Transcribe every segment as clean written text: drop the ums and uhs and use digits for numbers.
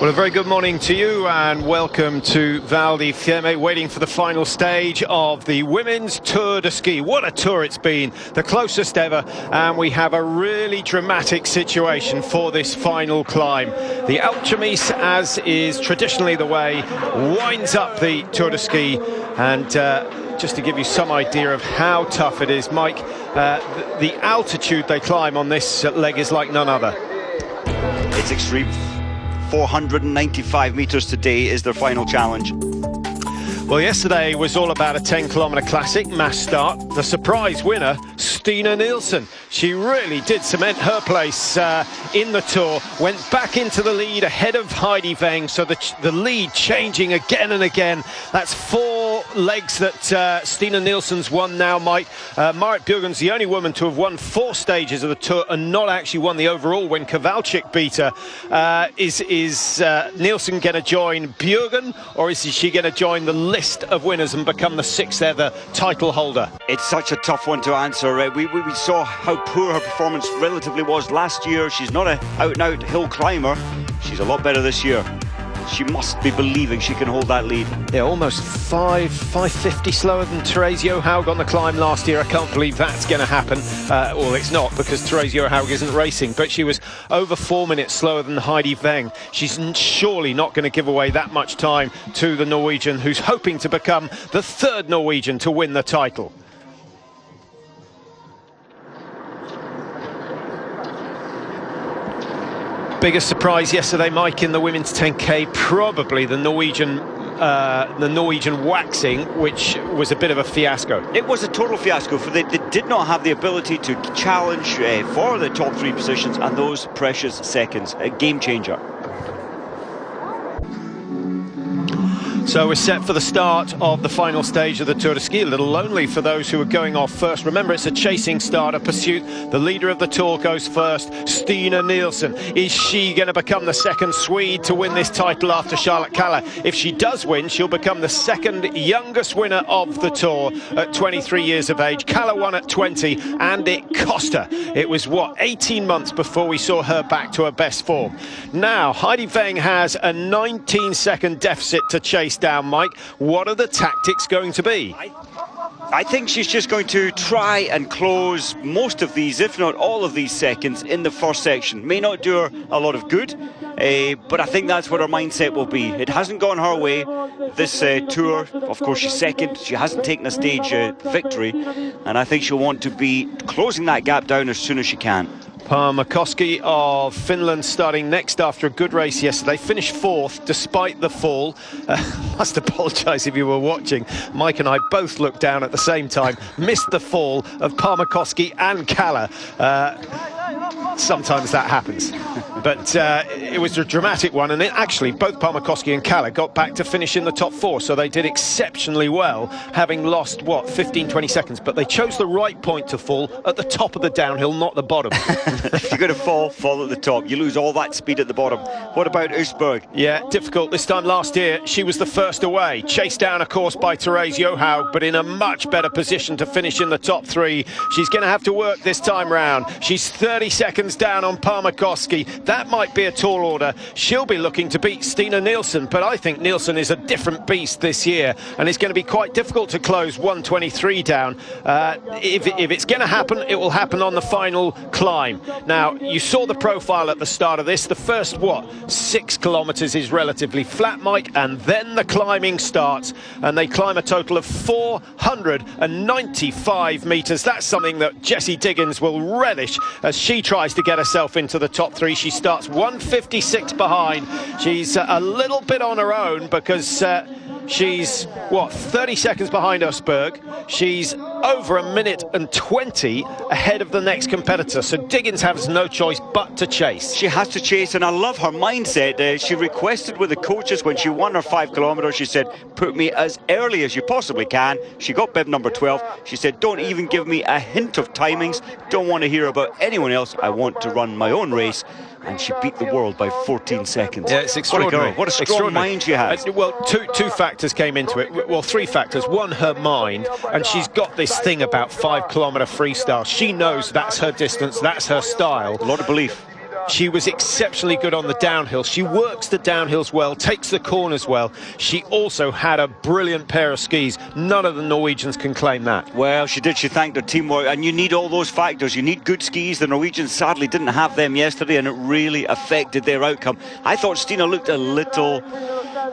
Well, a very good morning to you and welcome to Val di Fiemme, waiting for the final stage of the Women's Tour de Ski. What a tour it's been, the closest ever, and we have a really dramatic situation for this final climb. The Alpe d'Huez, as is traditionally the way, winds up the Tour de Ski, and just to give you some idea of how tough it is, Mike, the altitude they climb on this leg is like none other. It's extreme. 495 meters today is their final challenge. Well, yesterday was all about a 10-kilometer classic mass start. The surprise winner, Stina Nielsen. She really did cement her place in the Tour, went back into the lead ahead of Heidi Weng, so the lead changing again and again. That's 4 legs that Stina Nielsen's won now, Mike. Marit Bjørgen's the only woman to have won 4 stages of the Tour and not actually won the overall when Kowalczyk beat her. Is Nielsen going to join Bjørgen, or is she going to join the list of winners and become the 6th ever title holder? It's such a tough one to answer. We saw how poor her performance relatively was last year. She's not an out-and-out hill climber. She's a lot better this year. She must be believing she can hold that lead. Yeah, almost 550 slower than Therese Johaug on the climb last year. I can't believe that's going to happen. Well, it's not, because Therese Johaug isn't racing, but she was over 4 minutes slower than Heidi Weng. She's surely not going to give away that much time to the Norwegian, who's hoping to become the 3rd Norwegian to win the title. Biggest surprise yesterday, Mike, in the women's 10K, probably the Norwegian waxing, which was a bit of a fiasco. It was a total fiasco. They did not have the ability to challenge for the top 3 positions, and those precious seconds, a game changer. So we're set for the start of the final stage of the Tour de Ski. A little lonely for those who are going off first. Remember, it's a chasing start, a pursuit. The leader of the Tour goes first, Stina Nielsen. Is she going to become the 2nd Swede to win this title after Charlotte Kalla? If she does win, she'll become the 2nd youngest winner of the Tour at 23 years of age. Kalla won at 20, and it cost her. It was, what, 18 months before we saw her back to her best form. Now, Heidi Weng has a 19-second deficit to chase down, Mike. What are the tactics going to be? I think she's just going to try and close most of these, if not all of these seconds in the first section. May not do her a lot of good, but I think that's what her mindset will be. It hasn't gone her way this Tour. Of course, she's 2nd. She hasn't taken a stage victory, and I think she'll want to be closing that gap down as soon as she can. Pärmäkoski of Finland starting next after a good race yesterday. Finished 4th despite the fall. Must apologise if you were watching. Mike and I both looked down at the same time. Missed the fall of Pärmäkoski and Kalla. Sometimes that happens. But it was a dramatic one, and actually both Pärmäkoski and Kalla got back to finish in the top 4, so they did exceptionally well, having lost, what, 15-20 seconds, but they chose the right point to fall at the top of the downhill, not the bottom. If you're going to fall at the top. You lose all that speed at the bottom. What about Østberg? Yeah, difficult. This time last year, she was the first away. Chased down, of course, by Therese Johaug, but in a much better position to finish in the top 3. She's going to have to work this time round. She's 30 seconds down on Pärmäkoski. That might be a tall order. She'll be looking to beat Stina Nielsen, but I think Nielsen is a different beast this year, and it's going to be quite difficult to close 1:23 down. If it's going to happen, it will happen on the final climb. Now, you saw the profile at the start of this. The first, 6 kilometres is relatively flat, Mike, and then the climbing starts, and they climb a total of 495 metres. That's something that Jessie Diggins will relish as she tries to get herself into the top 3. She starts 156 behind. She's a little bit on her own because she's, 30 seconds behind Østberg. She's over 1:20 ahead of the next competitor. So Diggins has no choice but to chase. She has to chase, and I love her mindset. She requested with the coaches when she won her 5 kilometres, she said, put me as early as you possibly can. She got bib number 12. She said, don't even give me a hint of timings. Don't want to hear about anyone else. I want to run my own race. And she beat the world by 14 seconds. Yeah, it's extraordinary. What a strong mind she has. Well, two factors came into it. Well, 3 factors. One, her mind, and she's got this thing about 5 kilometre freestyle. She knows that's her distance, that's her style. A lot of belief. She was exceptionally good on the downhill. She works the downhills well, takes the corners well. She also had a brilliant pair of skis. None of the Norwegians can claim that. Well, she did. She thanked her teamwork, and you need all those factors. You need good skis. The Norwegians sadly didn't have them yesterday, and it really affected their outcome. I thought Stina looked a little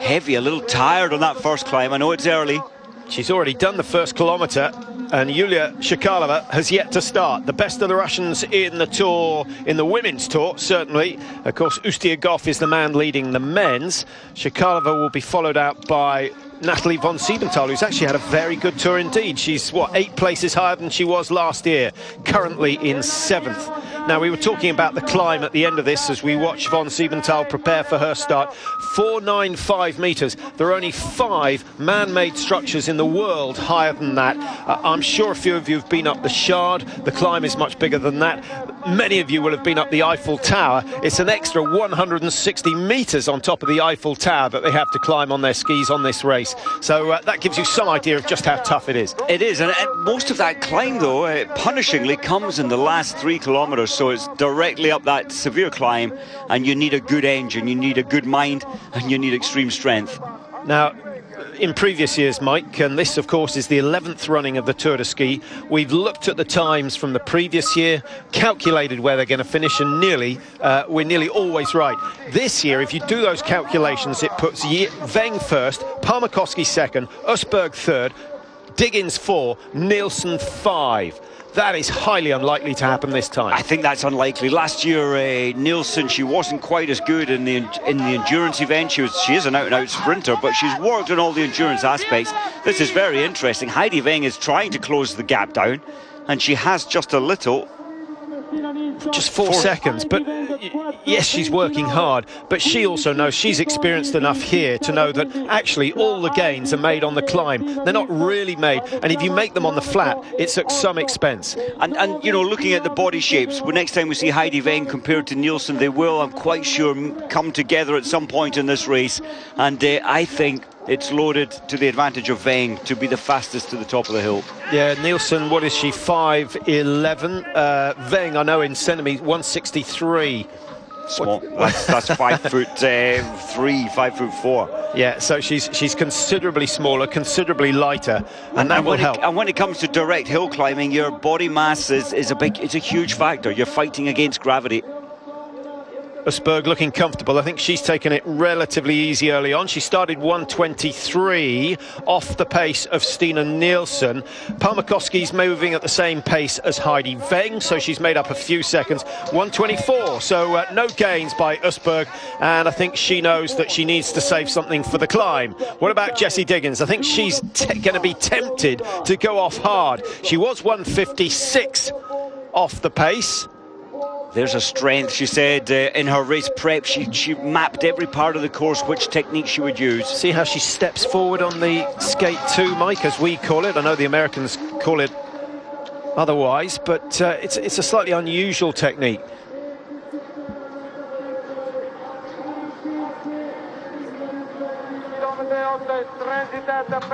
heavy, a little tired on that first climb. I know it's early. She's already done the first kilometre, and Yulia Shekalova has yet to start. The best of the Russians in the tour, in the women's tour, certainly. Of course, Ustiagov is the man leading the men's. Shekalova will be followed out by Natalie von Siebenthal, who's actually had a very good tour indeed. She's, 8 places higher than she was last year, currently in 7th. Now, we were talking about the climb at the end of this as we watch von Siebenthal prepare for her start. 495 metres. There are only 5 man-made structures in the world higher than that. I'm sure a few of you have been up the Shard. The climb is much bigger than that. Many of you will have been up the Eiffel Tower. It's an extra 160 metres on top of the Eiffel Tower that they have to climb on their skis on this race. So that gives you some idea of just how tough it is. It is, and most of that climb, though, punishingly comes in the last 3 kilometres, so it's directly up that severe climb, and you need a good engine, you need a good mind, and you need extreme strength. Now, in previous years, Mike, and this, of course, is the 11th running of the Tour de Ski, we've looked at the times from the previous year, calculated where they're going to finish, and we're nearly always right. This year, if you do those calculations, it puts Weng first, Palmakoski second, Usberg third, Diggins 4, Nielsen 5. That is highly unlikely to happen this time. I think that's unlikely. Last year, Nielsen, she wasn't quite as good in the endurance event. She is an out-and-out sprinter, but she's worked on all the endurance aspects. This is very interesting. Heidi Weng is trying to close the gap down, and she has just a little. Just 4 seconds, but yes, she's working hard, but she also knows, she's experienced enough here to know that actually all the gains are made on the climb. They're not really made, and if you make them on the flat, it's at some expense. And you know, looking at the body shapes, well, next time we see Heidi Weng compared to Nielsen, they will, I'm quite sure, come together at some point in this race, and I think it's loaded to the advantage of Weng to be the fastest to the top of the hill. Yeah, Nielsen, what is she, 5'11"? Weng, I know in centimetres, 163. Small. That's 5'3", 5'4". Yeah, so she's considerably smaller, considerably lighter, and that will help. And when it comes to direct hill climbing, your body mass is it's a huge factor. You're fighting against gravity. Usberg looking comfortable. I think she's taken it relatively easy early on. She started 123 off the pace of Stina Nielsen. Palmakoski's moving at the same pace as Heidi Weng, so she's made up a few seconds. 124, so no gains by Usberg, and I think she knows that she needs to save something for the climb. What about Jessie Diggins? I think she's going to be tempted to go off hard. She was 156 off the pace. There's a strength, she said, in her race prep. She mapped every part of the course, which technique she would use. See how she steps forward on the skate 2, Mike, as we call it. I know the Americans call it otherwise, but it's a slightly unusual technique.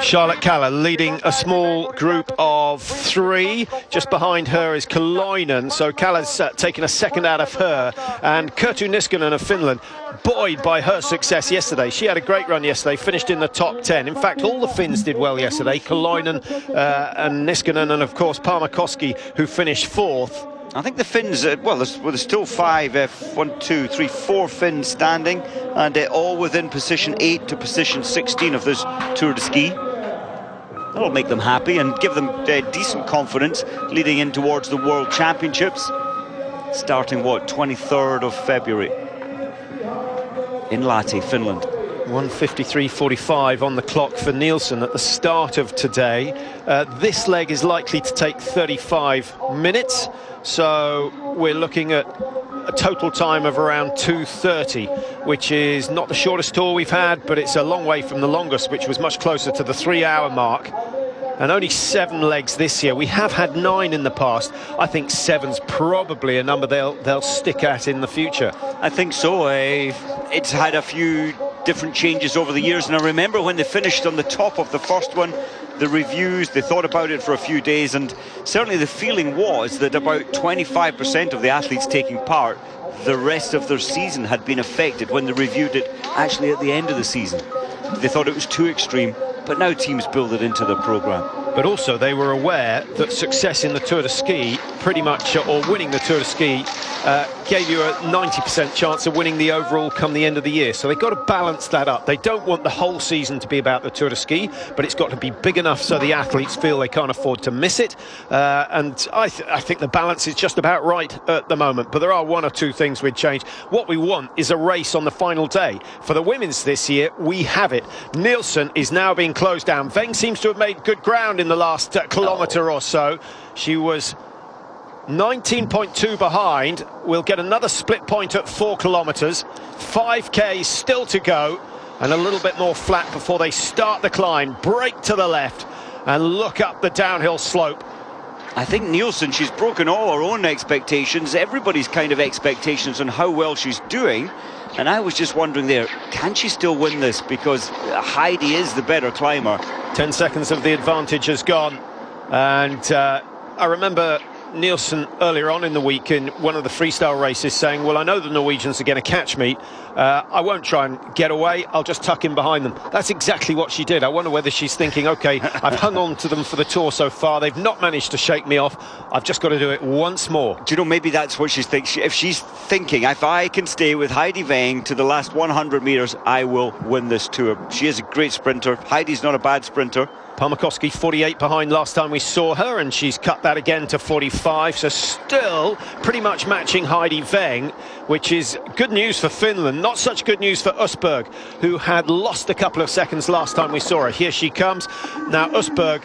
Charlotte Kalla leading a small group of 3. Just behind her is Kaloinen, so Kalla's taken a second out of her. And Kerttu Niskanen of Finland, buoyed by her success yesterday. She had a great run yesterday, finished in the top 10. In fact, all the Finns did well yesterday. Kaloinen and Niskanen, and of course Palmakoski, who finished 4th. I think the Finns, well, there's still 5, 1, 2, 3, 4 Finns standing, and all within position 8 to position 16 of this Tour de Ski. That'll make them happy and give them decent confidence leading in towards the World Championships, starting, 23rd of February in Lahti, Finland. 1:53.45 on the clock for Nielsen at the start of today. This leg is likely to take 35 minutes, so we're looking at a total time of around 2:30, which is not the shortest tour we've had, but it's a long way from the longest, which was much closer to the 3-hour mark. And only 7 legs this year. We have had 9 in the past. I think 7's probably a number they'll stick at in the future. I think so. It's had a few different changes over the years, and I remember when they finished on the top of the first one, the reviews, they thought about it for a few days, and certainly the feeling was that about 25% of the athletes taking part, the rest of their season had been affected when they reviewed it actually at the end of the season. They thought it was too extreme, but now teams build it into their programme. But also they were aware that success in the Tour de Ski pretty much, or winning the Tour de Ski, gave you a 90% chance of winning the overall come the end of the year. So they've got to balance that up. They don't want the whole season to be about the Tour de Ski, but it's got to be big enough so the athletes feel they can't afford to miss it. And I think the balance is just about right at the moment. But there are one or two things we'd change. What we want is a race on the final day. For the women's this year, we have it. Nielsen is now being closed down. Weng seems to have made good ground in the last kilometre or so. She was 19.2 behind. We'll get another split point at 4 kilometres. 5k still to go, and a little bit more flat before they start the climb. Break to the left and look up the downhill slope. I think Nielsen, she's broken all her own expectations, everybody's kind of expectations on how well she's doing. And I was just wondering there, can she still win this? Because Heidi is the better climber. 10 seconds of the advantage has gone. And I remember Nielsen earlier on in the week in one of the freestyle races saying, well, I know the Norwegians are going to catch me. I won't try and get away. I'll just tuck in behind them. That's exactly what she did. I wonder whether she's thinking, OK, I've hung on to them for the Tour so far. They've not managed to shake me off. I've just got to do it once more. Do you know, maybe that's what she's thinking. If she's thinking, if I can stay with Heidi Weng to the last 100 metres, I will win this Tour. She is a great sprinter. Heidi's not a bad sprinter. Palmakoski 48 behind last time we saw her, and she's cut that again to 45, so still pretty much matching Heidi Weng, which is good news for Finland. Not such good news for Usberg, who had lost a couple of seconds last time we saw her. Here she comes. Now Usberg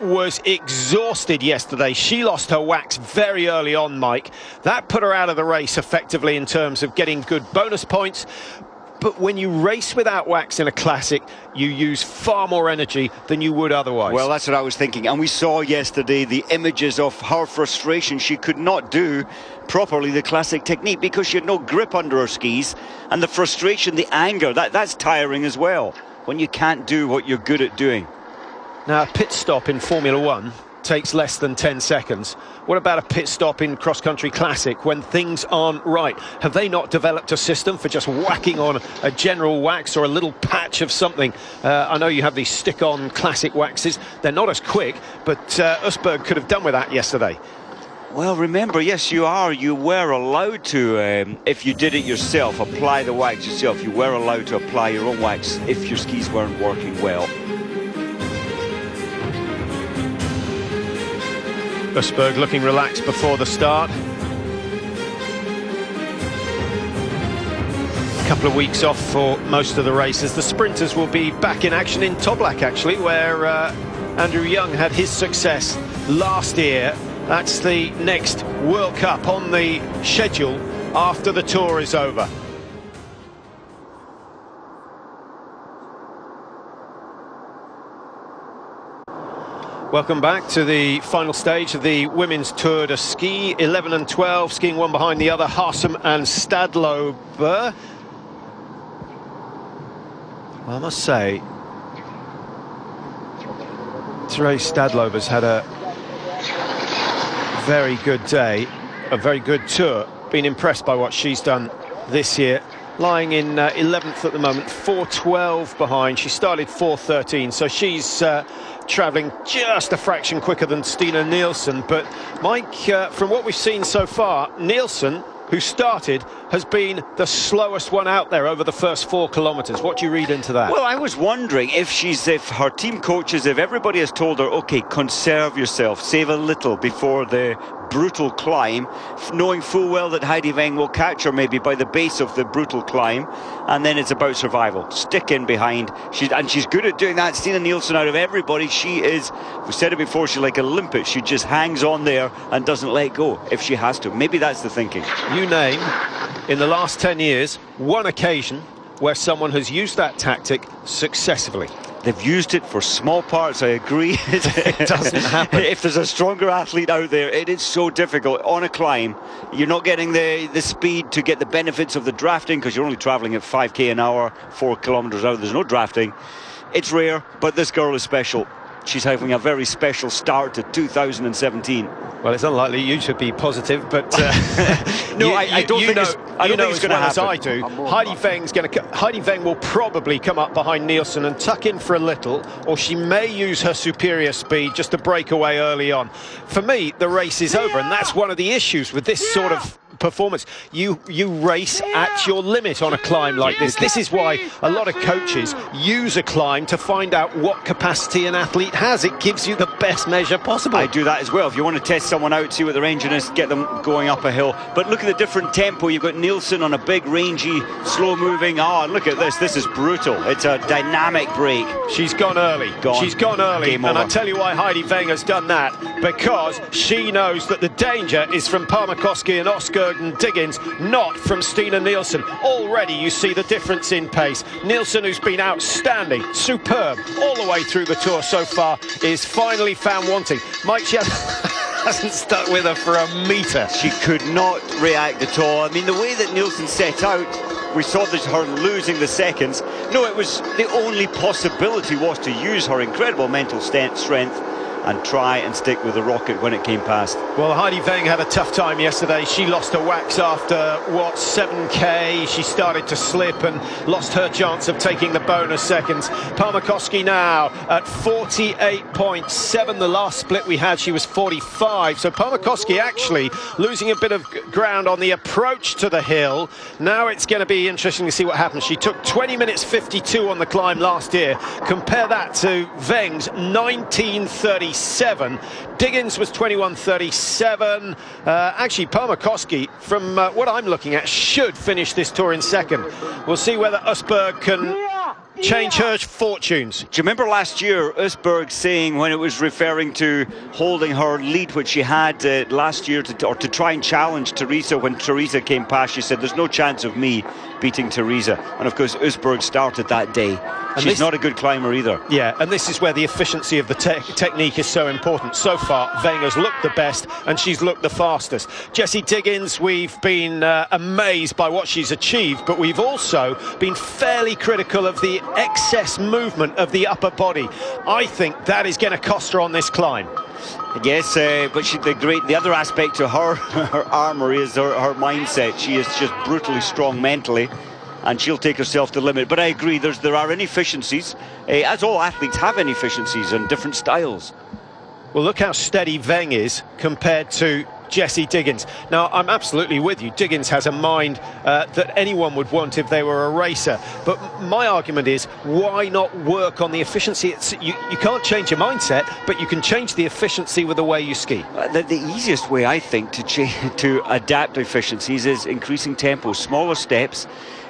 was exhausted yesterday. She lost her wax very early on, Mike. That put her out of the race effectively in terms of getting good bonus points. But when you race without wax in a classic, you use far more energy than you would otherwise. Well, that's what I was thinking. And we saw yesterday the images of her frustration. She could not do properly the classic technique because she had no grip under her skis. And the frustration, the anger, that's tiring as well when you can't do what you're good at doing. Now, a pit stop in Formula One takes less than 10 seconds. What about a pit stop in cross-country classic when things aren't right? Have they not developed a system for just whacking on a general wax or a little patch of something? I know you have these stick-on classic waxes. They're not as quick, but Usberg could have done with that yesterday. Well, remember, yes, you were allowed to, if you did it yourself, apply the wax yourself. You were allowed to apply your own wax if your skis weren't working well. Usberg looking relaxed before the start. A couple of weeks off for most of the races. The sprinters will be back in action in Toblach, actually, where Andrew Young had his success last year. That's the next World Cup on the schedule after the Tour is over. Welcome back to the final stage of the Women's Tour de Ski. 11 and 12, skiing one behind the other, Harsum and Stadlober. Well, I must say, Therese Stadlober's had a very good day, a very good tour. Been impressed by what she's done this year. Lying in 11th at the moment, 4:12 behind. She started 4:13, so she's travelling just a fraction quicker than Stina Nielsen. But Mike, from what we've seen so far, Nielsen, who started, has been the slowest one out there over the first 4 kilometres. What do you read into that? Well, I was wondering if her team coaches, if everybody has told her, OK, conserve yourself, save a little before the brutal climb, knowing full well that Heidi Weng will catch her maybe by the base of the brutal climb, and then it's about survival. Stick in behind. She's good at doing that. Stina Nielsen, out of everybody, she is, we said it before, she's like a limpet. She just hangs on there and doesn't let go if she has to. Maybe that's the thinking. You name, in the last 10 years, one occasion where someone has used that tactic successfully. They've used it for small parts, I agree. It doesn't happen. If there's a stronger athlete out there, it is so difficult. On a climb, you're not getting the speed to get the benefits of the drafting, because you're only travelling at 5k an hour, 4 kilometres out. There's no drafting. It's rare, but this girl is special. She's having a very special start to 2017. Well, it's unlikely you should be positive, but no, I don't think it's going to happen. I do. Heidi Weng will probably come up behind Nielsen and tuck in for a little, or she may use her superior speed just to break away early on. For me, the race is over, and that's one of the issues with this sort of performance. You race at your limit on a climb like this. This is why a lot of coaches use a climb to find out what capacity an athlete has. It gives you the best measure possible. I do that as well. If you want to test someone out, see what their engine is, get them going up a hill. But look at the different tempo. You've got Nielsen on a big, rangy, slow-moving. Oh, and look at this. This is brutal. It's a dynamic break. She's gone early. She's gone early. Game and over. I tell you why Heidi Weng has done that. Because she knows that the danger is from Palmakoski and Oscar and Diggins, not from Stina Nielsen. Already you see the difference in pace. Nielsen, who's been outstanding, superb all the way through the tour so far, is finally found wanting. Mike, she hasn't stuck with her for a metre. She could not react at all. I mean, the way that Nielsen set out, we saw this, her losing the seconds. No, it was the only possibility was to use her incredible mental strength and try and stick with the rocket when it came past. Well, Heidi Weng had a tough time yesterday. She lost her wax after, 7k. She started to slip and lost her chance of taking the bonus seconds. Palmakoski now at 48.7. The last split we had, she was 45. So Palmakoski actually losing a bit of ground on the approach to the hill. Now it's going to be interesting to see what happens. She took 20 minutes 52 on the climb last year. Compare that to Weng's 19:37. Diggins was 21:37. Actually, Palmakoski, from what I'm looking at, should finish this tour in second. We'll see whether Usberg can change her fortunes. Do you remember last year Usberg saying, when it was referring to holding her lead, which she had last year, to try and challenge Teresa when Teresa came past, she said, there's no chance of me beating Teresa. And of course Usberg started that day. And she's not a good climber either. Yeah, and this is where the efficiency of the technique is so important. So far, Weng has looked the best, and she's looked the fastest. Jessie Diggins, we've been amazed by what she's achieved, but we've also been fairly critical of the excess movement of the upper body. I think that is going to cost her on this climb. Yes, but the other aspect to her armour is her mindset. She is just brutally strong mentally, and she'll take herself to the limit. But I agree, there are inefficiencies, as all athletes have inefficiencies and different styles. Well, look how steady Weng is compared to Jessie Diggins. Now, I'm absolutely with you. Diggins has a mind that anyone would want if they were a racer. But my argument is, why not work on the efficiency? You can't change your mindset, but you can change the efficiency with the way you ski. The easiest way, I think, to adapt efficiencies is increasing tempo, smaller steps.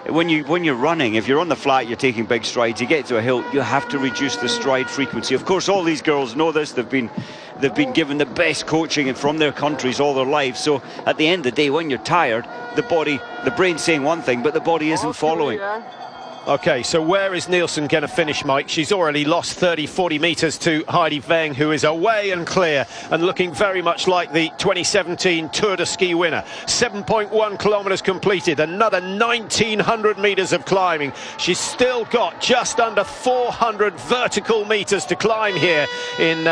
When you're running, if you're on the flat, you're taking big strides. You get to a hill, you have to reduce the stride frequency. Of course, all these girls know this. They've been given the best coaching from their countries all their lives. So at the end of the day, when you're tired, the brain's saying one thing, but the body isn't following. Okay, so where is Nielsen going to finish, Mike? She's already lost 40 metres to Heidi Weng, who is away and clear and looking very much like the 2017 Tour de Ski winner. 7.1 kilometres completed, another 1,900 metres of climbing. She's still got just under 400 vertical metres to climb here in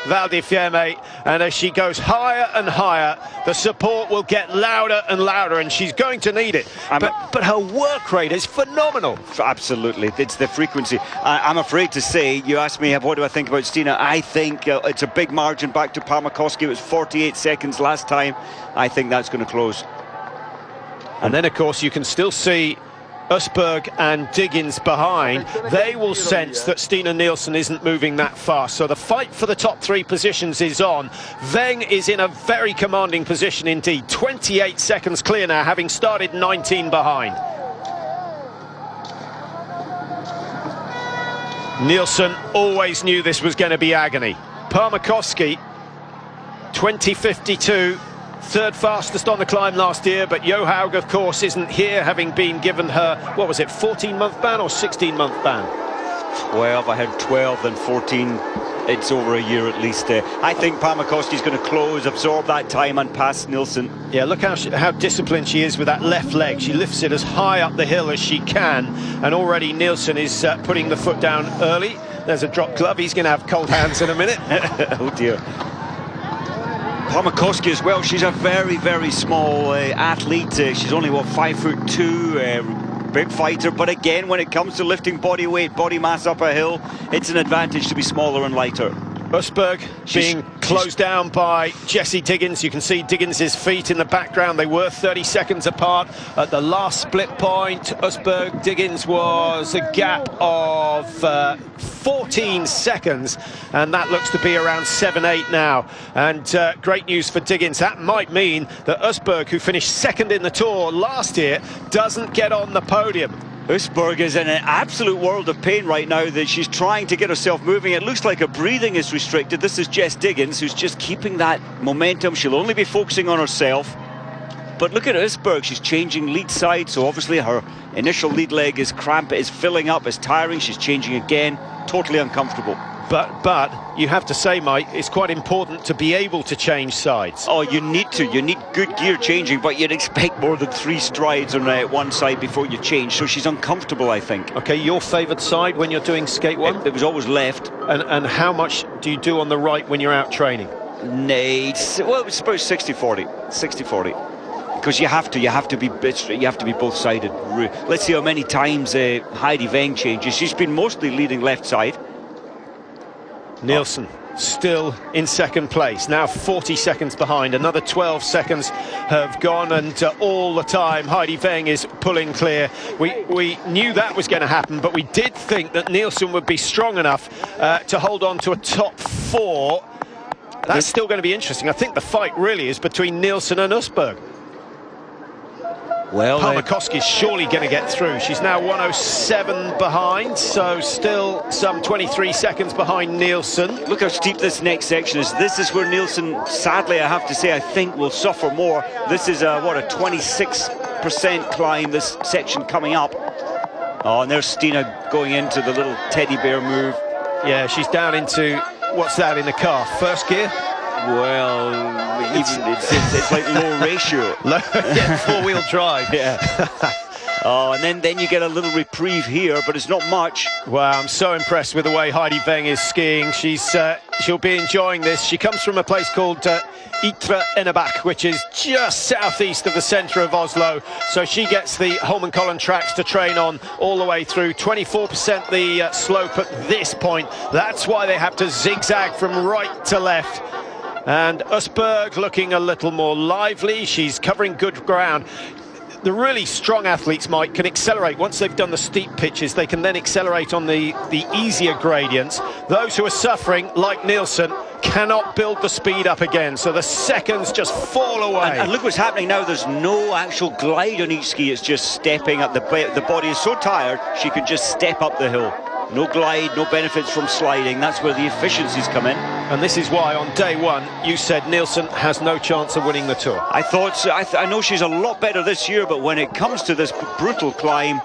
Val di Fiemme, and as she goes higher and higher, the support will get louder and louder, and she's going to need it. But her work rate is phenomenal. Absolutely, it's the frequency. I'm afraid to say, you asked me what do I think about Stina. I think it's a big margin back to Palmakoski. It was 48 seconds last time. I think that's going to close. And then, of course, you can still see Usberg and Diggins behind. They will sense that Stina Nielsen isn't moving that fast. So the fight for the top three positions is on. Weng is in a very commanding position indeed. 28 seconds clear now, having started 19 behind. Nielsen always knew this was going to be agony. Palmakoski, 20:52. Third fastest on the climb last year, but Johaug, of course, isn't here, having been given her, what was it, 14-month ban or 16-month ban? 12, I heard 12, then 14. It's over a year at least. I think Parmakowski's going to close, absorb that time and pass Nielsen. Yeah, look how disciplined she is with that left leg. She lifts it as high up the hill as she can, and already Nielsen is putting the foot down early. There's a drop glove. He's going to have cold hands in a minute. Oh dear. Parmakowski as well. She's a very, very small athlete. She's only, what, 5'2". Big fighter, but again, when it comes to lifting body weight, body mass up a hill, it's an advantage to be smaller and lighter. Usberg being closed down by Jessie Diggins. You can see Diggins' feet in the background. They were 30 seconds apart at the last split point. Usberg Diggins was a gap of 14 seconds, and that looks to be around 7-8 now. And great news for Diggins. That might mean that Usberg, who finished second in the Tour last year, doesn't get on the podium. Usberg is in an absolute world of pain right now, that she's trying to get herself moving. It looks like her breathing is restricted. This is Jess Diggins, who's just keeping that momentum. She'll only be focusing on herself. But look at Usberg, she's changing lead side, so obviously her initial lead leg is filling up, is tiring. She's changing again, totally uncomfortable. But you have to say, Mike, it's quite important to be able to change sides. Oh, you need to. You need good gear changing, but you'd expect more than 3 strides on one side before you change. So she's uncomfortable, I think. Okay, your favoured side when you're doing skate one? It was always left. And how much do you do on the right when you're out training? Well, it's about 60-40. 60-40. Because you have to be both sided. Let's see how many times Heidi Weng changes. She's been mostly leading left side. Nielsen still in second place, now 40 seconds behind. Another 12 seconds have gone, and all the time Heidi Weng is pulling clear. We knew that was going to happen, but we did think that Nielsen would be strong enough to hold on to a top 4. That's still going to be interesting. I think the fight really is between Nielsen and Usberg. Well, Parmakowski's surely going to get through. She's now 107 behind, so still some 23 seconds behind Nielsen. Look how steep this next section is. This is where Nielsen, sadly, I have to say, I think will suffer more. This is a 26% climb, this section coming up. Oh, and there's Stina going into the little teddy bear move. Yeah, she's down into, what's that in the car? First gear? Well, it's like low ratio. Yeah, 4-wheel drive. Yeah. Oh, and then you get a little reprieve here, but it's not much. Wow, I'm so impressed with the way Heidi Weng is skiing. She'll be enjoying this. She comes from a place called Ytre Enebakk, which is just southeast of the centre of Oslo. So she gets the Holmenkollen tracks to train on all the way through. 24% the slope at this point. That's why they have to zigzag from right to left. And Usberg looking a little more lively. She's covering good ground. The really strong athletes, Mike, can accelerate. Once they've done the steep pitches, they can then accelerate on the easier gradients. Those who are suffering, like Nielsen, cannot build the speed up again. So the seconds just fall away. And look what's happening now. There's no actual glide on each ski. It's just stepping up. The body is so tired, she can just step up the hill. No glide, no benefits from sliding. That's where the efficiencies come in. And this is why on day one you said Nielsen has no chance of winning the Tour. I thought so. I know she's a lot better this year, but when it comes to this brutal climb,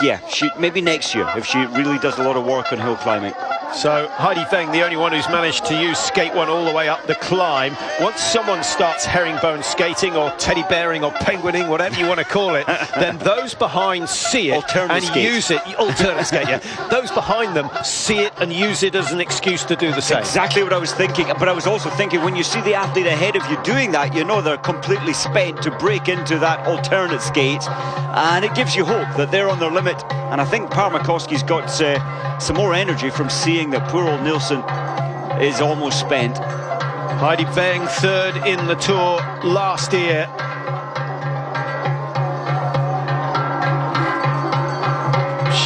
yeah, maybe next year if she really does a lot of work on hill climbing. So Heidi Weng, the only one who's managed to use skate one all the way up the climb. Once someone starts herringbone skating or teddy bearing or penguining, whatever you want to call it, then those behind see it and use it. Alternate skate, yeah. Those behind them see it and use it as an excuse to do the same. Exactly what I was thinking. But I was also thinking, when you see the athlete ahead of you doing that, you know they're completely spent to break into that alternate skate, and it gives you hope that they're on their limit. And I think Parmakowski's got some more energy from seeing that poor old Nielsen is almost spent. Heidi Weng, third in the Tour last year.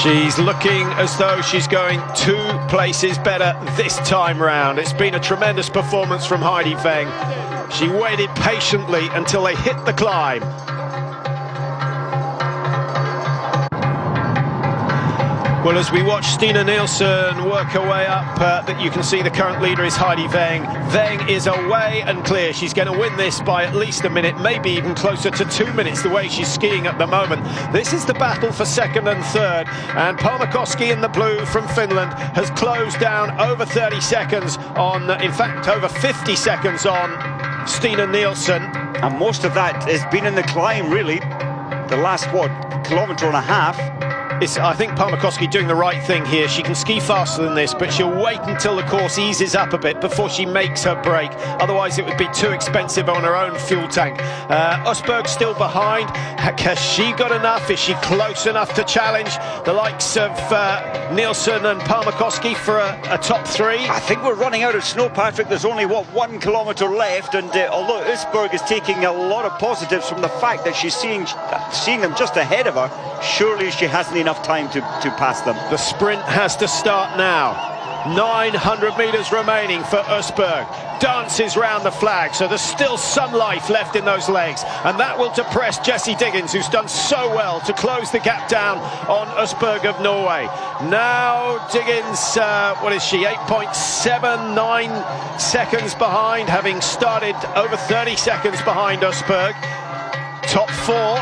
She's looking as though she's going 2 places better this time round. It's been a tremendous performance from Heidi Weng. She waited patiently until they hit the climb. Well, as we watch Stina Nielsen work her way up, that you can see the current leader is Heidi Weng. Weng is away and clear. She's going to win this by at least a minute, maybe even closer to 2 minutes, the way she's skiing at the moment. This is the battle for second and third, and Palmakoski in the blue from Finland has closed down over 30 seconds on, in fact, over 50 seconds on Stina Nielsen. And most of that has been in the climb, really. The last, what, kilometre and a half. I think Palmakoski doing the right thing here. She can ski faster than this, but she'll wait until the course eases up a bit before she makes her break. Otherwise, it would be too expensive on her own fuel tank. Østberg still behind. Has she got enough? Is she close enough to challenge the likes of Nielsen and Palmakoski for a top three? I think we're running out of snow, Patrick. There's only, what, 1 kilometre left, and although Østberg is taking a lot of positives from the fact that she's seeing them just ahead of her, surely she hasn't enough time to pass them. The sprint has to start now. 900 metres remaining for Østberg. Dances round the flag, so there's still some life left in those legs, and that will depress Jessie Diggins, who's done so well to close the gap down on Østberg of Norway. Now Diggins, what is she, 8.79 seconds behind, having started over 30 seconds behind Østberg. Top four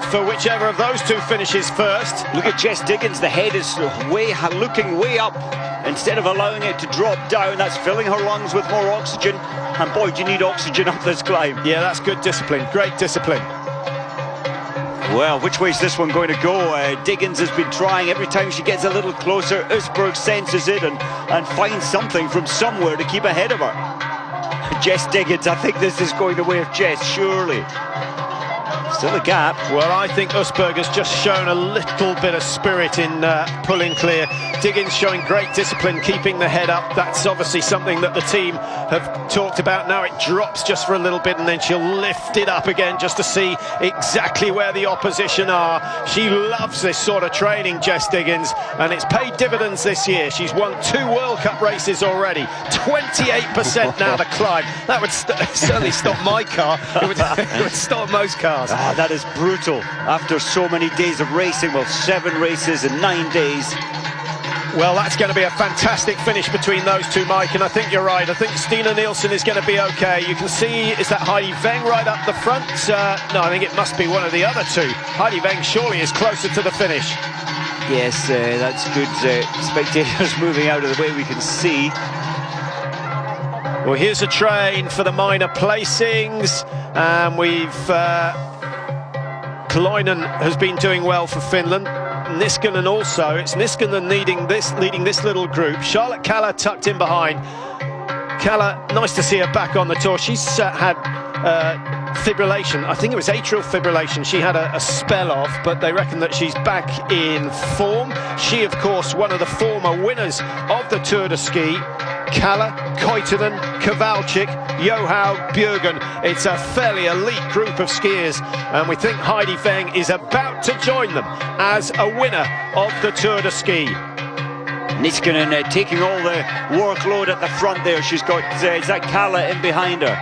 for whichever of those two finishes first. Look at Jess Diggins, the head is looking way up instead of allowing it to drop down. That's filling her lungs with more oxygen, and boy, do you need oxygen up this climb. Yeah, that's good discipline, great discipline. Well, which way is this one going to go? Diggins has been trying. Every time she gets a little closer, Østberg senses it and finds something from somewhere to keep ahead of her. Jess Diggins, I think this is going the way of Jess, surely. Still a gap. Well, I think Østberg has just shown a little bit of spirit in pulling clear. Diggins showing great discipline, keeping the head up. That's obviously something that the team have talked about. Now it drops just for a little bit, and then she'll lift it up again just to see exactly where the opposition are. She loves this sort of training, Jess Diggins, and it's paid dividends this year. She's won 2 World Cup races already. 28% now to climb. That would certainly stop my car. It would stop most cars. Ah, that is brutal. After so many days of racing, well, 7 races in 9 days. Well, that's going to be a fantastic finish between those two, Mike, and I think you're right. I think Stina Nielsen is going to be okay. You can see, is that Heidi Weng right up the front? No, I think it must be one of the other two. Heidi Weng surely is closer to the finish. Yes, that's good. Spectators moving out of the way, we can see. Well, here's a train for the minor placings, and Kloinen has been doing well for Finland. Niskanen also. It's Niskanen leading this little group. Charlotte Kalla tucked in behind. Kalla, nice to see her back on the tour. She's had fibrillation. I think it was atrial fibrillation she had a spell of, but they reckon that she's back in form. She, of course, one of the former winners of the Tour de Ski. Kalla, Koitunen, Kowalczyk, Johaug, Bjørgen. It's a fairly elite group of skiers, and we think Heidi Weng is about to join them as a winner of the Tour de Ski. Niskanen taking all the workload at the front there. She's got Zach Kalla in behind her.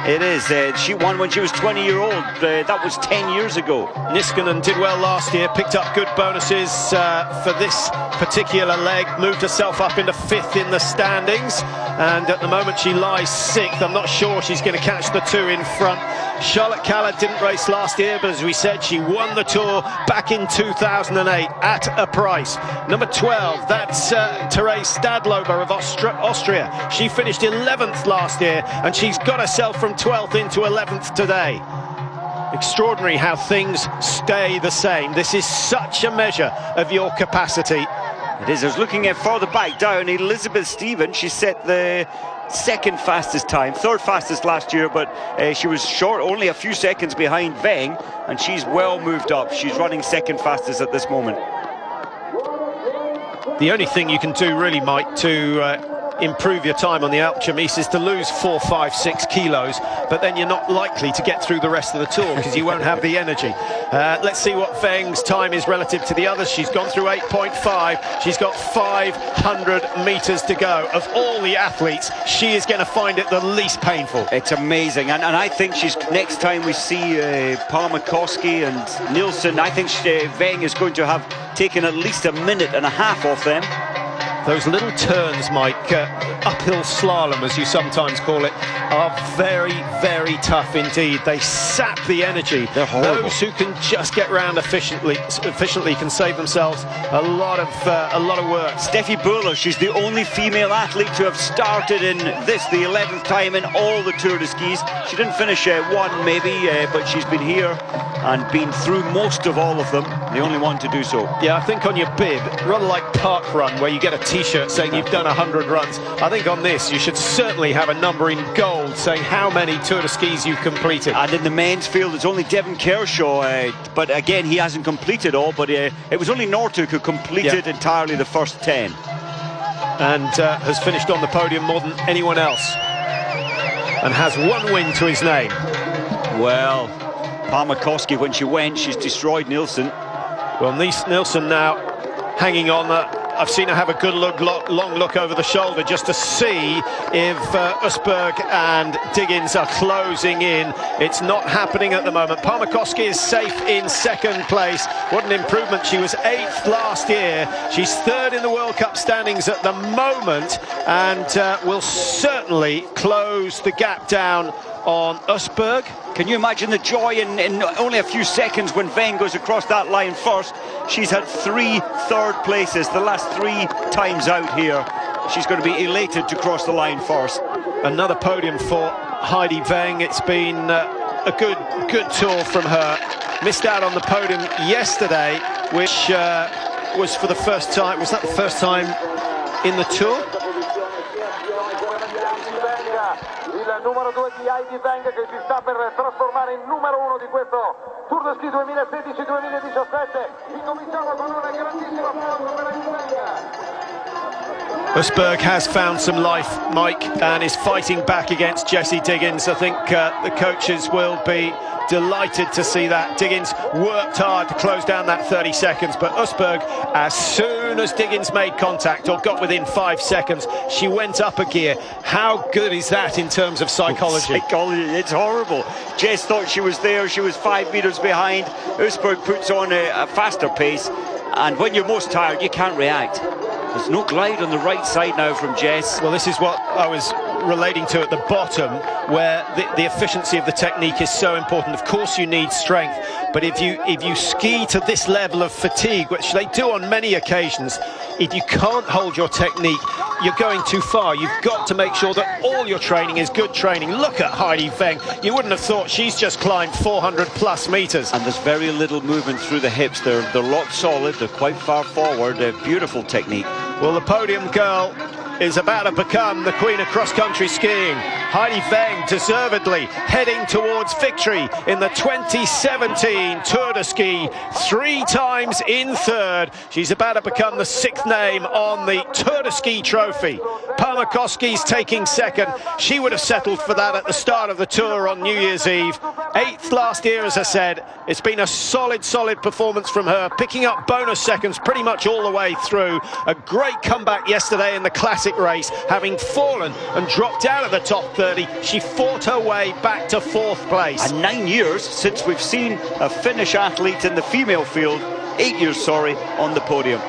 It is. She won when she was 20-year-old. That was 10 years ago. Niskanen did well last year, picked up good bonuses for this particular leg, moved herself up into 5th in the standings, and at the moment she lies 6th. I'm not sure she's going to catch the 2 in front. Charlotte Kalla didn't race last year, but as we said, she won the Tour back in 2008 at a price. Number 12, that's Therese Stadlober of Austria. She finished 11th last year, and she's got herself from 12th into 11th today. Extraordinary how things stay the same. This is such a measure of your capacity. It is. I was looking at further back down, Elizabeth Stevens. She set the 2nd fastest time, 3rd fastest last year, but she was short, only a few seconds behind Weng, and she's well moved up. She's running 2nd fastest at this moment. The only thing you can do really, Mike, to improve your time on the Alpe d'Huez is to lose 4, 5, 6 kilos, but then you're not likely to get through the rest of the tour because you won't have the energy. Let's see what Weng's time is relative to the others. She's gone through 8.5. She's got 500 metres to go. Of all the athletes, she is going to find it the least painful. It's amazing, and I think she's, next time we see Palmakoski and Nielsen, I think Weng is going to have taken at least a minute and a half off them. Those little turns, Mike, uphill slalom, as you sometimes call it, are very, very tough indeed. They sap the energy. They're horrible. Those who can just get round efficiently can save themselves a lot of work. Steffi Buller, she's the only female athlete to have started in this, the 11th time in all the Tour de Skis. She didn't finish one, maybe, but she's been here and been through most of all of them. The only one to do so. Yeah, I think on your bib, rather like Park Run, where you get a T-shirt saying you've done 100 runs, I think on this you should certainly have a number in gold saying how many Tour de Skis you've completed. And in the men's field, it's only Devon Kershaw, but again, he hasn't completed all, but it was only Northug who completed entirely the first 10. And has finished on the podium more than anyone else. And has one win to his name. Well, Palmakoski, when she went, she's destroyed Nielsen. Well, Nielsen now hanging on. I've seen her have a good look, long look over the shoulder just to see if Usberg and Diggins are closing in. It's not happening at the moment. Palmakoski is safe in second place. What an improvement. She was 8th last year. She's 3rd in the World Cup standings at the moment, and will certainly close the gap down on Usberg. Can you imagine the joy in only a few seconds when Veng goes across that line first? She's had 3 third places the last 3 times out here. She's going to be elated to cross the line first. Another podium for Heidi Veng. It's been a good tour from her. Missed out on the podium yesterday, which was for the first time. Was that the first time in the Tour? Il numero 2 di Heidi Veng che si sta per trasformare in numero 1 di questo Tour de Ski 2016-2017. Incominciamo con una grandissima applauso per Heidi Veng. Usberg has found some life, Mike, and is fighting back against Jessie Diggins. I think the coaches will be delighted to see that. Diggins worked hard to close down that 30 seconds, but Usberg, as soon as Diggins made contact or got within 5 seconds, she went up a gear. How good is that in terms of psychology? It's horrible. Jess thought she was there. She was 5 meters behind. Usberg puts on a faster pace, and when you're most tired, you can't react. There's no glide on the right side now from Jess. Well, this is what I was relating to at the bottom, where the efficiency of the technique is so important. Of course you need strength, but if you ski to this level of fatigue, which they do on many occasions, if you can't hold your technique, you're going too far. You've got to make sure that all your training is good training. Look at Heidi Veng. You wouldn't have thought she's just climbed 400 plus meters. And there's very little movement through the hips. They're locked solid. They're quite far forward. Beautiful technique. Well, the podium girl is about to become the queen of cross-country skiing. Heidi Veng deservedly heading towards victory in the 2017 Tour de Ski, 3 times in 3rd. She's about to become the 6th name on the Tour de Ski trophy. Palmakoski's taking 2nd. She would have settled for that at the start of the Tour on New Year's Eve. 8th last year, as I said. It's been a solid performance from her, picking up bonus seconds pretty much all the way through. A great comeback yesterday in the classic race, having fallen and dropped out of the top 30. She fought her way back to 4th place. And 9 years since we've seen a Finnish athlete in the female field, 8 years, sorry, on the podium.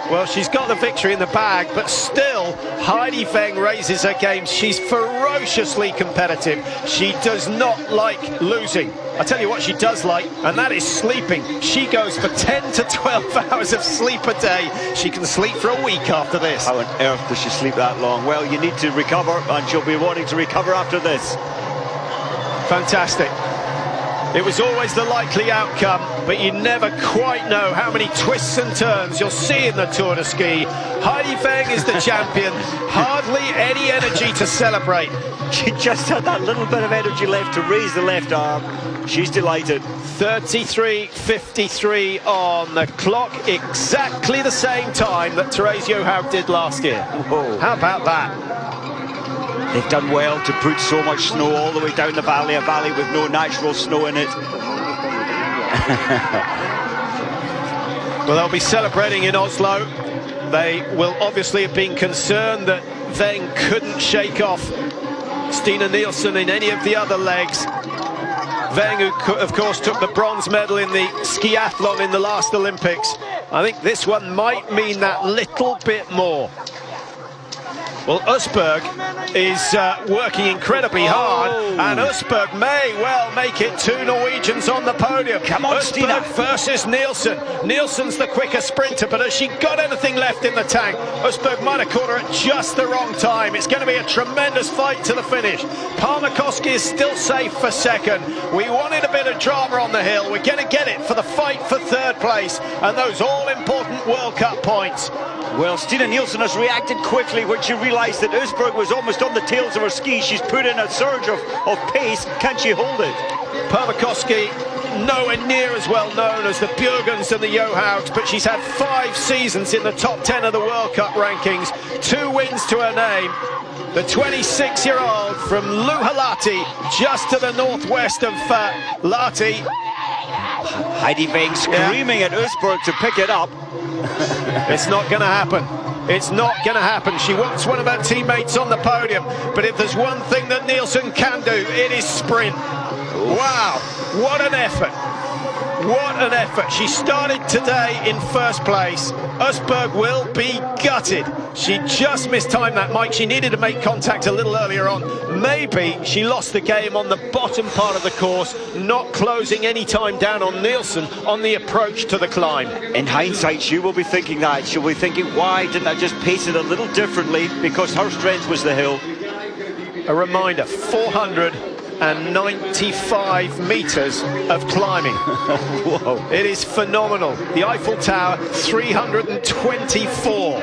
Well, she's got the victory in the bag, but still, Heidi Veng raises her game. She's ferociously competitive. She does not like losing. I tell you what she does like, and that is sleeping. She goes for 10 to 12 hours of sleep a day. She can sleep for a week after this. How on earth does she sleep that long? Well, you need to recover, and she'll be wanting to recover after this. Fantastic. It was always the likely outcome, but you never quite know how many twists and turns you'll see in the Tour de Ski. Heidi Veng is the champion. Hardly any energy to celebrate. She just had that little bit of energy left to raise the left arm. She's delighted. 33.53 on the clock, exactly the same time that Therese Johaug did last year. Whoa. How about that? They've done well to put so much snow all the way down the valley, a valley with no natural snow in it. Well, they'll be celebrating in Oslo. They will obviously have been concerned that Veng couldn't shake off Stina Nielsen in any of the other legs. Veng, who of course took the bronze medal in the skiathlon in the last Olympics, I think this one might mean that little bit more. Well, Østberg is working incredibly hard, and Østberg may well make it 2 Norwegians on the podium. Come on, Østberg versus Nielsen. Nielsen's the quicker sprinter, but has she got anything left in the tank? Østberg might have caught her at just the wrong time. It's going to be a tremendous fight to the finish. Palmakoski is still safe for second. We wanted a bit of drama on the hill. We're going to get it for the fight for third place and those all-important World Cup points. Well, Stina Nielsen has reacted quickly when she realised that Østberg was almost on the tails of her skis. She's put in a surge of pace. Can she hold it? Palmakoski, nowhere near as well known as the Bjørgens and the Johaugs, but she's had 5 seasons in the top 10 of the World Cup rankings, 2 wins to her name. The 26-year-old from Luhalahti, just to the northwest of Lahti. Heidi Weng screaming at Østberg to pick it up. It's not going to happen. It's not going to happen. She wants one of her teammates on the podium, but if there's one thing that Nielsen can do, it is sprint. Wow, what an effort. What an effort. She started today in first place. Østberg will be gutted. She just mistimed that, Mike. She needed to make contact a little earlier on. Maybe she lost the game on the bottom part of the course, not closing any time down on Nielsen on the approach to the climb. In hindsight, she will be thinking that. She'll be thinking, why didn't I just pace it a little differently? Because her strength was the hill. A reminder, 495 metres of climbing. Whoa. It is phenomenal. The Eiffel Tower, 324.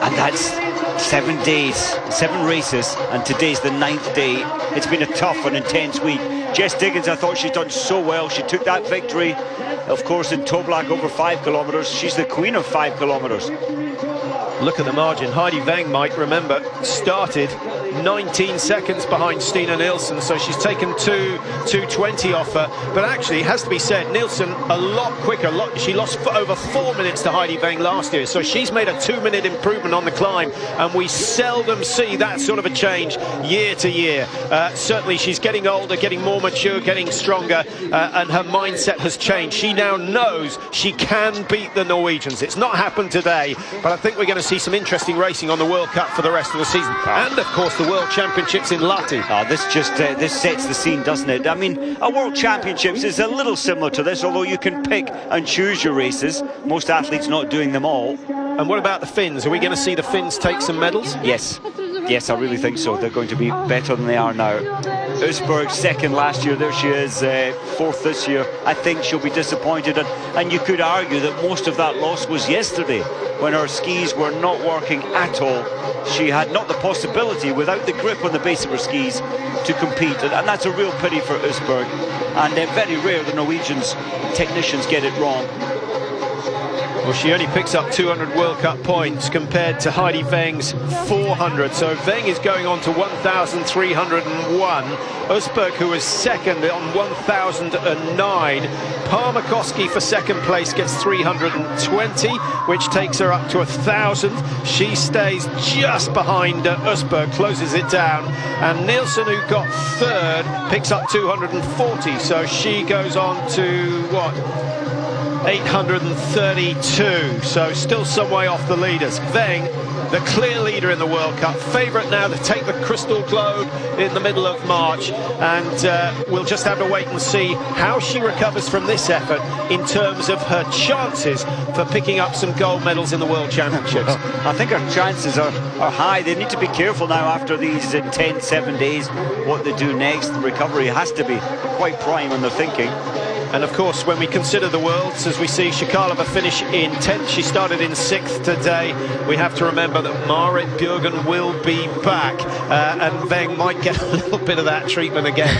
And that's 7 days, 7 races, and today's the 9th day. It's been a tough and intense week. Jess Diggins, I thought she'd done so well. She took that victory, of course, in Toblach over 5 kilometres. She's the queen of 5 kilometres. Look at the margin. Heidi Weng, might remember, started 19 seconds behind Stina Nielsen, so she's taken 2:20 off her. But actually, it has to be said, Nielsen a lot quicker. She lost over 4 minutes to Heidi Weng last year, so she's made a 2-minute improvement on the climb, and we seldom see that sort of a change year to year. Certainly, she's getting older, getting more mature, getting stronger, and her mindset has changed. She now knows she can beat the Norwegians. It's not happened today, but I think we're going to see some interesting racing on the World Cup for the rest of the season, and of course the World Championships in Lahti. This sets the scene, doesn't it? I mean, a World Championships is a little similar to this, although you can pick and choose your races. Most athletes not doing them all. And what about the Finns? Are we going to see the Finns take some medals? Yes, I really think so. They're going to be better than they are now. Østberg second last year, there she is, 4th this year. I think she'll be disappointed, and you could argue that most of that loss was yesterday, when her skis were not working at all. She had not the possibility, without the grip on the base of her skis, to compete, and that's a real pity for Østberg. And very rare the Norwegians technicians get it wrong. Well, she only picks up 200 World Cup points compared to Heidi Weng's 400. So Weng is going on to 1,301. Østberg, who was second on 1,009. Palmakoski for second place gets 320, which takes her up to 1,000. She stays just behind Østberg, closes it down. And Nielsen, who got third, picks up 240. So she goes on to, what? 832, so still some way off the leaders. Weng, the clear leader in the World Cup, favourite now to take the Crystal Globe in the middle of March, and we'll just have to wait and see how she recovers from this effort in terms of her chances for picking up some gold medals in the World Championships. I think her chances are high. They need to be careful now after these intense 7 days. What they do next, the recovery has to be quite prime in their thinking. And of course, when we consider the worlds, as we see Shakalova finish in 10th, she started in 6th today. We have to remember that Marit Bjørgen will be back, and Weng might get a little bit of that treatment again.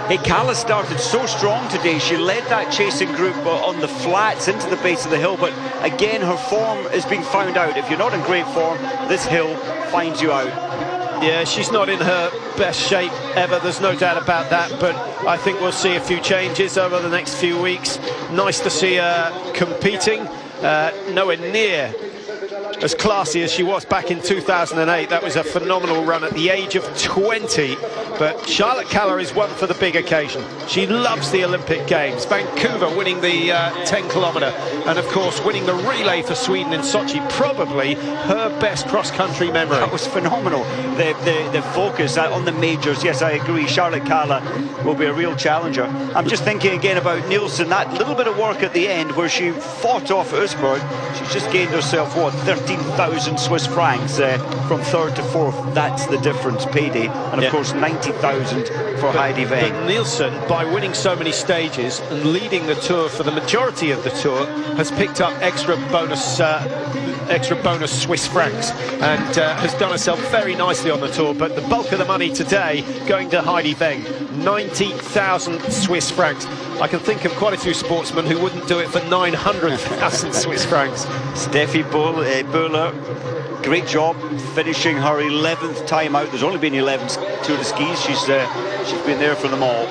Hey, Kala started so strong today. She led that chasing group on the flats into the base of the hill, but again, her form is being found out. If you're not in great form, this hill finds you out. Yeah, she's not in her best shape ever, there's no doubt about that, but I think we'll see a few changes over the next few weeks. Nice to see her competing, nowhere near as classy as she was back in 2008. That was a phenomenal run at the age of 20. But Charlotte Kalla is one for the big occasion. She loves the Olympic Games. Vancouver winning the 10-kilometre, and of course winning the relay for Sweden in Sochi, probably her best cross-country memory. That was phenomenal. The focus on the majors. Yes, I agree. Charlotte Kalla will be a real challenger. I'm just thinking again about Nielsen. That little bit of work at the end where she fought off Usberg. She's just gained herself, what, 13,000 Swiss francs from third to fourth. That's the difference, payday. And of course 90,000 for Heidi Weng. But Nielsen, by winning so many stages and leading the tour for the majority of the tour, has picked up extra bonus Swiss francs and has done herself very nicely on the tour. But the bulk of the money today going to Heidi Weng, 90,000 Swiss francs. I can think of quite a few sportsmen who wouldn't do it for 900,000 Swiss francs. Steffi Böhler, great job finishing her 11th time out. There's only been 11 Tour de Skis. She's been there for them all.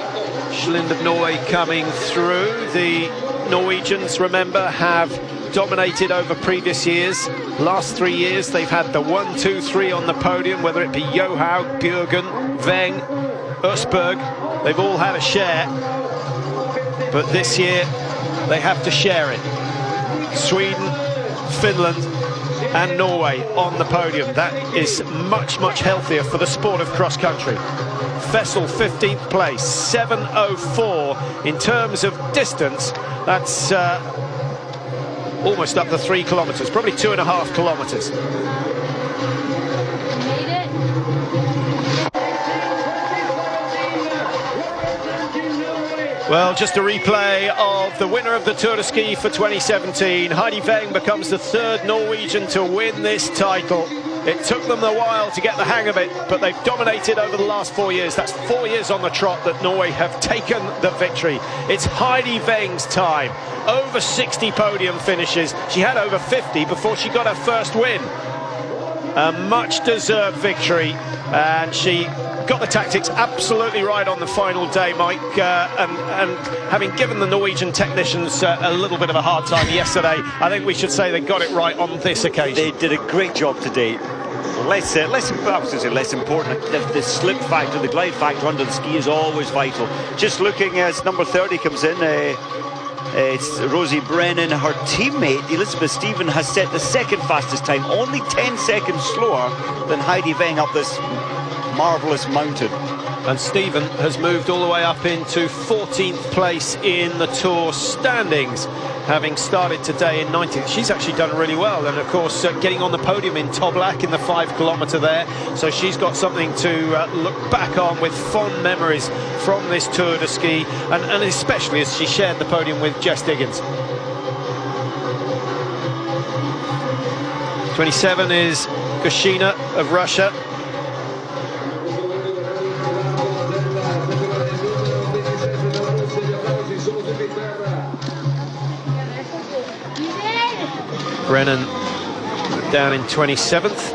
Schlind of Norway coming through. The Norwegians, remember, have dominated over previous years. Last 3 years they've had the 1, 2, 3 on the podium, whether it be Johaug, Bjørgen, Weng, Usberg. They've all had a share, but this year they have to share it. Sweden, Finland and Norway on the podium. That is much, much healthier for the sport of cross-country. Fessel 15th place, 7:04 in terms of distance. That's almost up to 3 kilometres, probably 2.5 kilometres. Well, just a replay of the winner of the Tour de Ski for 2017. Heidi Weng becomes the 3rd Norwegian to win this title. It took them a while to get the hang of it, but they've dominated over the last 4 years. That's 4 years on the trot that Norway have taken the victory. It's Heidi Weng's time. Over 60 podium finishes. She had over 50 before she got her first win. A much-deserved victory, and she got the tactics absolutely right on the final day, Mike, and having given the Norwegian technicians a little bit of a hard time yesterday, I think we should say they got it right on this occasion. They did a great job today. Less important. The slip factor, the glide factor under the ski is always vital. Just looking as number 30 comes in, it's Rosie Brennan. Her teammate Elizabeth Stephen has set the 2nd fastest time, only 10 seconds slower than Heidi Weng up this marvellous mountain. And Stephen has moved all the way up into 14th place in the Tour standings, having started today in 19th. She's actually done really well, and of course getting on the podium in Toblach in the 5 kilometre there, so she's got something to look back on with fond memories from this Tour de Ski, and especially as she shared the podium with Jess Diggins. 27 is Gushina of Russia. Brennan down in 27th.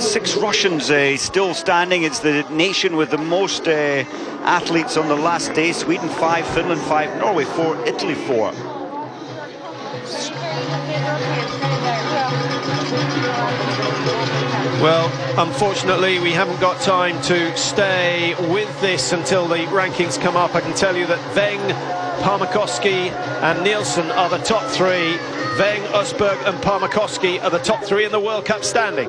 6 Russians still standing. It's the nation with the most athletes on the last day. Sweden 5, Finland 5, Norway 4, Italy 4. Well, unfortunately, we haven't got time to stay with this until the rankings come up. I can tell you that Weng, Parmakoski and Nielsen are the top 3. Weng, Usberg and Parmakoski are the top 3 in the World Cup standing.